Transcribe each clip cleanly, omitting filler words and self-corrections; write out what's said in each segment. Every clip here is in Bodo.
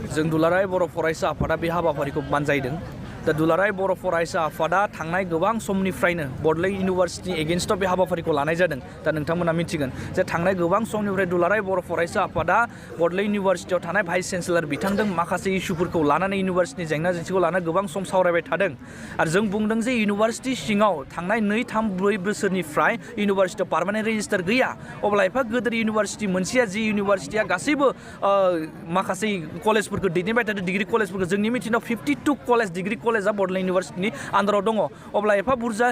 जों दुलाराय बर' फरायसा आफादा बे हाबाफारिखौ बानजायदों दा दुलाराय बर' फरायसा आफादा थांनाय गोबां समनिफ्रायनो बड'लेण्ड इउनिभार्सिटिनि एगेन्स्टआव बे हाबाफारिखौ लानाय जादों दा नोंथांमोना मिथिगोन जे थांनाय गोबां समनिफ्राय दुलाराय बर' फरायसा आफादा बड'लेण्ड इउनिभार्सिटियाव थानाय भाइस चेन्सेलर बिथांजों माखासे इस्युफोरखौ लानानै इउनिभार्सिटिनि जेंना जेंसिखौ लानानै गोबां सम सावरायबाय थादों आरो जों बुंदों जे इउनिभार्सिटि सिङाव थांनाय 2-3-4 बोसोरनिफ्राय इउनिभार्सिटियाव पार्मानेन्ट रेजिस्टार गैया अब्ला एफा गोदोर इउनिभार्सिटि मोनसेया जि इउनिभार्सिटिया गासैबो माखासे कलेजफोरखौ दैदेनबाय थादों डिग्री कलेजफोरखौ जोंनि मिथिनायाव 52 कलेज डिग्री कलेजा बड'लेण्ड इउनिभार्सिटिनि आन्दाराव दङ अब्ला एफा बुरजा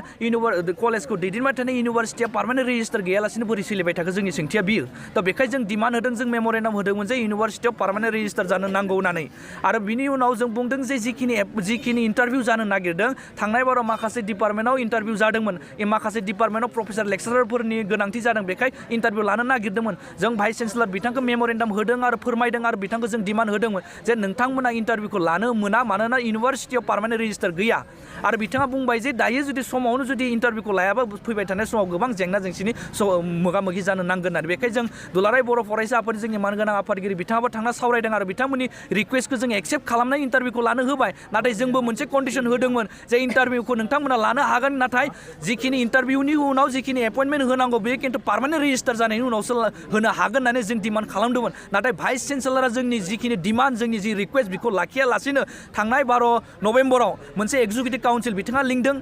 कलेजखौ दैदेनबाय थानाय इउनिभार्सिटिया पार्मानेन्ट रेजिस्टार गैयालासिनो बोरै सोलिबाय थाखो जोंनि सोंथिया बियो दा बेखाय जों डिमान्ड होदों जों मेम'रेन्डाम होदोंमोन जे इउनिभार्सिटियाव पार्मानेन्ट रेजिस्टार जानो नांगौ होननानै आरो बिनि उनाव जों बुंदों जे जिखिनि इन्टारभिउ जानो नागिरदों थांनाय बाराव माखासे डिपार्टमेन्टआव इन्टारभिउ जादोंमोन माखासे डिपार्टमेन्टआव प्रफेसार लेक्सारारफोरनि गोनांथि जादों बेखाय इन्टारभिउ लानो नागिरदोंमोन जों भाइस चेन्सेलर बिथांखौ मेम'रेन्डाम होदों आरो फोरमायदों आरो बिथांखौ जों डिमान्ड होदोंमोन जे नोंथांमोना इन्टारभिउखौ लानो मोना मानोना इउनिभार्सिटियाव पार्मानेन्ट रेजिस्टार गैया आरो बिथाङा बुंबाय जे दायो जुदि समावनो जुदि इन्टारभिउखौ लायाबा फैबाय थानाय समाव गोबां जेंना जेंसिनि मोगा मोगि जानो नांगोन होननानै बेखाय जों दुलाराय बर' फरायसा आफादनि जोंनि मानगोनां आफादगिरि बिथाङाबो थांना सावरायदों आरो बिथांमोननि रिक्वेस्टखौ जों एक्सेप्ट खालामनाय इन्टारभिउखौ लानो होबाय नाथाय जोंबो मोनसे कन्डिसन होदोंमोन जे इन्टारभिउखौ नोंथांमोना लानो हागोन नाथाय जिखिनि इन्टारभिउनि उनाव जिखिनि एपइन्टमेन्ट होनांगौ बे खिन्थु पार्मानेन्ट रेजिस्टार जानायनि उनावसो होनो हागोन होननानै जों डिमान्ड खालामदोंमोन नाथाय भाइस चेन्सेलरा जोंनि जिखिनि डिमान्ड जोंनि जि रिक्वेस्ट बेखौ लाखियालासिनो थांनाय 12 नभेम्बराव मोनसे एक्जिकिउटिभ काउन्सिल बिथाङा लिंदों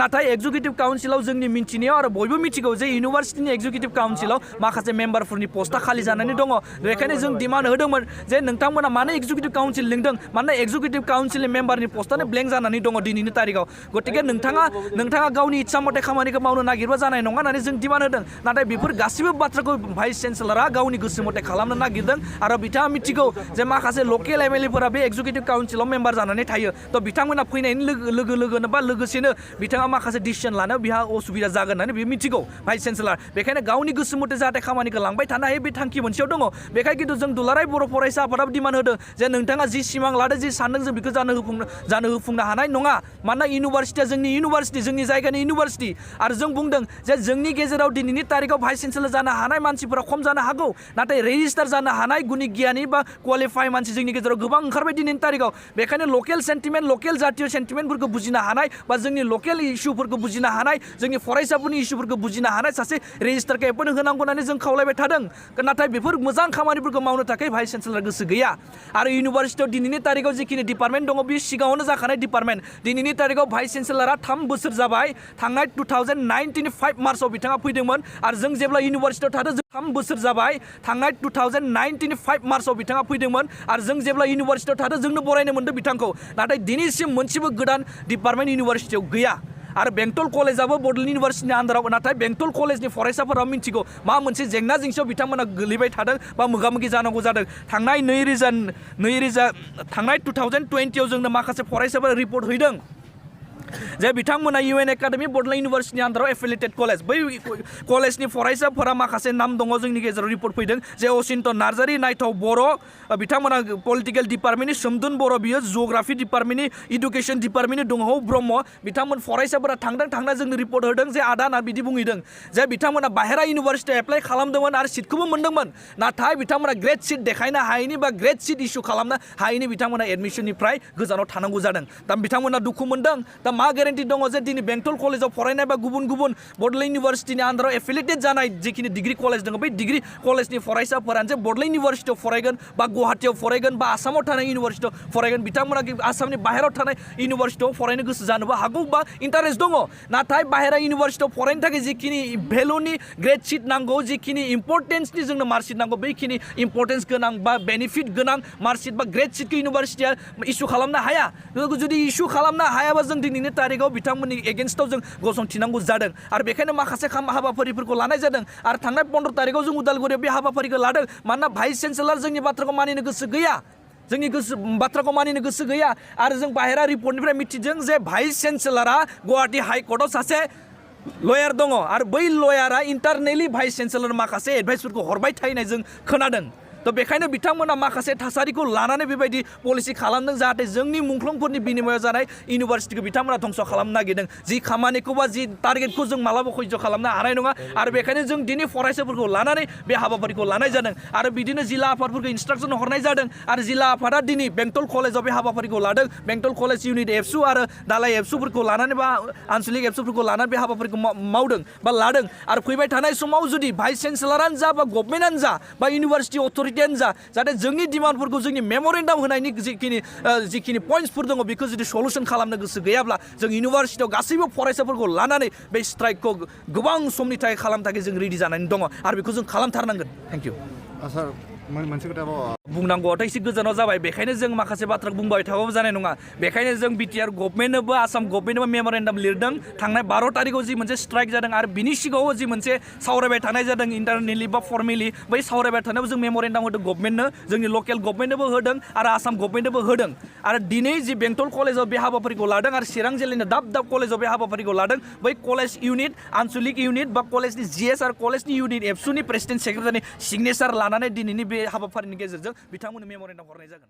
नाथाय एक्जिकिउटिभ काउन्सिलाव जोंनि मिन्थिनायाव आरो बयबो मिथिगौ जे इउनिभार्सिटिनि एक्जिकिउटिभ काउन्सिलाव माखासे मेम्बारफोरनि पस्टआ खालि जानानै दङ बेखायनो जों डिमान्ड होदोंमोन जे नोंथांमोना मानो एक्जिकिउटिभ काउन्सिल लिंदों मानोना एक्जिकिउटिभ काउन्सिलनि मेम्बारनि पस्टआनो ब्लेंक जानानै दङ दिनैनि तारिखाव गतिके नोंथाङा गावनि इच्छा मथे खामानिखौ मावनो नागिरबा जानाय नङा होननानै जों डिमान्ड होदों नाथाय बेफोर गासिबो बाथ्राखौ भाइस चेन्सेलरा गावनि गोसो मथे खालामनो नागिरदों आरो बिथाङा मिथिगौ जे माखासे लकेल एमएलएफोरा बे एक्जिकिउटिभ काउन्सिलाव मेम्बार जानानै थायो थ' बिथांमोना फैनायनि लोगो लोगोनो बा लोगोसेनो बिथाङा माखासे डिसिसन लानायाव बिहा असुबिदा जागोन होननानै बे मिथिगौ भाइस चेन्सेलर बेखायनो गावनि गोसो मथे जाहाथे खामानिखौ लांबाय थानो हायो बे थांखि मोनसेयाव दङ बेखाय खिन्थु जों दुलाराय बर' फरायसा आफादाबो डिमान्ड होदों जे नोंथाङा जि सिमां लादों जि सानदों जों बेखौ जानो होफुंनो हानाय नङा मानोना इउनिभार्सिटिया जोंनि इउनिभार्सिटि जोंनि जायगानि इउनिभार्सिटि आरो जों बुंदों जे जोंनि गेजेराव दिनैनि तारिखाव भाइस चेन्सेलर जानो हानाय मानसिफोरा खम जानो हागौ नाथाय रेजिस्टार जानो हानाय गुनि गियानि बा क्वालिफाइ मानसि जोंनि गेजेराव गोबां ओंखारबाय दिनैनि तारिखाव बेखायनो लकेल सेन्टिमेन्ट लकेल जातीय सेन्टिमेन्टफोरखौ बुजिनो हानाय बा जोंनि लकेल इस्युफोरखौ बुजिनो हानाय जोंनि फरायसाफोरनि इस्युफोरखौ बुजिनो हानाय सासे रेजिस्टारखौ एपइन्ट होनांगौ होननानै जों खावलायबाय थादों नाथाय बेफोर मोजां खामानिफोरखौ मावनो थाखाय भाइस चेन्सेलर गोसो गैया आरो इउनिभार्सिटियाव दिनैनि तारिखाव जिखिनि डिपार्टमेन्ट दङ बे सिगाङावनो जाखानाय डिपार्टमेन्ट दिनैनि तारिखाव भाइस चेन्सेलरा 3 बोसोर जाबाय थांनाय 2019 5 मार्चआव बिथाङा फैदोंमोन आरो जों जेब्ला इउनिभार्सिटियाव थादों 3 बोसोर जाबाय थांनाय 2019 5 मार्चआव बिथाङा फैदोंमोन आरो जों जेब्ला इउनिभार्सिटियाव थादों जोंनो बरायनो मोनदों बिथांखौ नाथाय दिनैसिम मोनसेबो गोदान डिपार्टमेन्ट इउनिभार्सिटियाव गैया आरो बेंटल कलेजाबो बड'लेण्ड इउनिभार्सिटिनि आन्दाराव नाथाय बेंटल कलेजनि फरायसाफोरा मिथिगौ मा मोनसे जेंना जेंसियाव बिथांमोना गोलैबाय थादों बा मोगा मोगि जानांगौ जादों थांनाय 2020आव जोंनो माखासे फरायसाफोरा रिपर्ट हैदों जे बिथांमोना इउएन एकाडेमी बड'लेण्ड इउनिभार्सिटिनि आन्दाराव एफिलिएटेड कलेज बै कलेजनि फरायसाफोरा माखासे नाम दङ जोंनि गेजेराव रिपर्ट फैदों जे अचिन्त्य नार्जारी नायथाव बर' बिथांमोना पलिटिकेल डिपार्टमेन्टनि सोमदोन बर' बियो जिअ'ग्राफि डिपार्टमेन्टनि इडुकेसन डिपार्टमेन्टनि दंहो ब्रह्म बिथांमोन फरायसाफोरा थांना जोंनो रिपर्ट होदों जे आदाना बिदि बुंहैदों जे बिथांमोना बाहेरा इउनिभार्सिटियाव एप्लाइ खालामदोंमोन आरो सिटखौबो मोनदोंमोन नाथाय बिथांमोना ग्रेड सिट देखायनो हायैनि बा ग्रेड सिट इस्यु खालामनो हायैनि बिथांमोना एडमिसननिफ्राय गोजानाव थानांगौ जादों दा बिथांमोना दुखु मोनदों दा मा गेरेन्टि दङ जे दिनै बेंटल कलेजाव फरायनाय बा गुबुन बड'लेण्ड इउनिभार्सिटिनि आन्दाराव एफिलिएटेड जानाय जिखिनि डिग्री कलेज दङ बै डिग्री कलेजनि फरायसाफोरानो जे बड'लेण्ड इउनिभार्सिटियाव फरायगोन बा गुवाहाटीयाव फरायगोन बा आसामाव थानाय इउनिभार्सिटियाव फरायगोन बिथांमोना आसामनि बाहेरायाव थानाय इउनिभार्सिटियाव फरायनो गोसो जानोबो हागौ बा इन्टारेस्ट दङ नाथाय बाहेरा इउनिभार्सिटियाव फरायनो थाखाय जिखिनि भेलुनि ग्रेड सिट नांगौ जिखिनि इम्पर्टेन्सनि जोंनो मार्कशिट नांगौ बैखिनि इम्पर्टेन्स गोनां बा बेनिफिट गोनां मार्कशिट बा ग्रेड सिटखौ इउनिभार्सिटिया इस्यु खालामनो हाया जुदि इस्यु खालामनो हायाबा जों दिनैनि तारिखाव बिथांमोननि एगेन्स्टआव जों गसंथिनांगौ जादों आरो बेखायनो माखासे हाबाफारिफोरखौ लानाय जादों आरो थांनाय 15 तारिखाव जों उदालगुरियाव बे हाबाफारिखौ लादों मानोना भाइस चेन्सेलर जोंनि बाथ्राखौ मानिनो गोसो गैया जोंनि बाथ्राखौ मानिनो गोसो गैया आरो जों बाहेरा रिपर्टनिफ्राय मिथिदों जे भाइस चेन्सेलरा गुवाहाटी हाइकर्टआव सासे लयार दङ आरो बै लयारा इन्टारनेलि भाइस चेन्सेलर माखासे एडभाइसफोरखौ हरबाय थानाय जों खोनादों थ' बेखायनो बिथांमोना माखासे थासारिखौ लानानै बेबायदि पलिसि खालामदों जाहाथे जोंनि मुंख्लंफोरनि बिनिमयाव जानाय इउनिभारसिटिखौ बिथांमोना धंस' खालामनो नागिरदों जि खामानिखौ बा जि टारगेटखौ जों मालाबा सह्य खालामनो हानाय नङा आरो बेखायनो जों दिनै फरायसाफोरखौ लानानै बे हाबाफारिखौ लानाय जादों आरो बिदिनो जिल्ला आफादफोरखौ इन्सट्राक्सन हरनाय जादों आरो जिल्ला आफादा दिनै बेंटल कलेजाव बे हाबाफारिखौ लादों बेंटल कलेज इउनिट एबसु आरो दालाय एबसुफोरखौ लानानै बा आनसलिक एबसुफोरखौ लानानै बे हाबाफारिखौ मावदों बा लादों आरो फैबाय थानाय समाव जुदि भाइस चेन्सेलारानो जा बा गभर्नमेन्टआनो जा बा इउनिभार्सिटि अथरिटियानो जा जाहाथे जोंनि डिमान्डफोरखौ जोंनि मेम'रेन्डाम होनायनि जिखिनि पइन्ट्सफोर दङ बेखौ जुदि सलुसन खालामनो गोसो गैयाब्ला जों इउनिभार्सिटियाव गासैबो फरायसाफोरखौ लानानै बे स्ट्राइकखौ गोबां समनि थाखाय खालामनो थाखाय जों रेडि जानानै दङ आरो बेखौ जों खालामथारनांगोन थेंक इउ सार मोनसे खोथा बुंनांगौआथ' एसे गोजानाव जाबाय बेखायनो जों माखासे बाथ्रा बुंबाय थाबाबो जानाय नङा बेखायनो जों बिटिआर गभर्नमेन्टनोबो आसाम गभर्नमेन्टनोबो मेम'रेन्डाम लिरदों थांनाय 12 तारिखआव जि मोनसे स्ट्राइक जादों आरो बिनि सिगाङाव जि मोनसे सावरायबाय थानाय जादों इन्टारनेलि बा फर्मेलि बै सावरायबाय थानायाव जों मेम'रेन्डाम होदों गभर्नमेन्टनो जोंनि लकेल गभर्नमेन्टनोबो होदों आरो आसाम गभर्नमेन्टनोबो होदों आरो दिनै जि बेंटल कलेजाव बे हाबाफारिखौ लादों आरो चिरां जिल्लानि दाब दाब कलेजाव बे हाबाफारिखौ लादों बै कलेज इउनिट आनसलिक इउनिट बा कलेजनि जिएस आरो कलेजनि इउनिट एबसुनि प्रेसिडेन्ट सेक्रेटारिनि सिगनेचार लानानै दिनैनि बे हाबाफारिनि गेजेरजों बिथांमोननो मेम'रेन्डाम हरनाय जागोन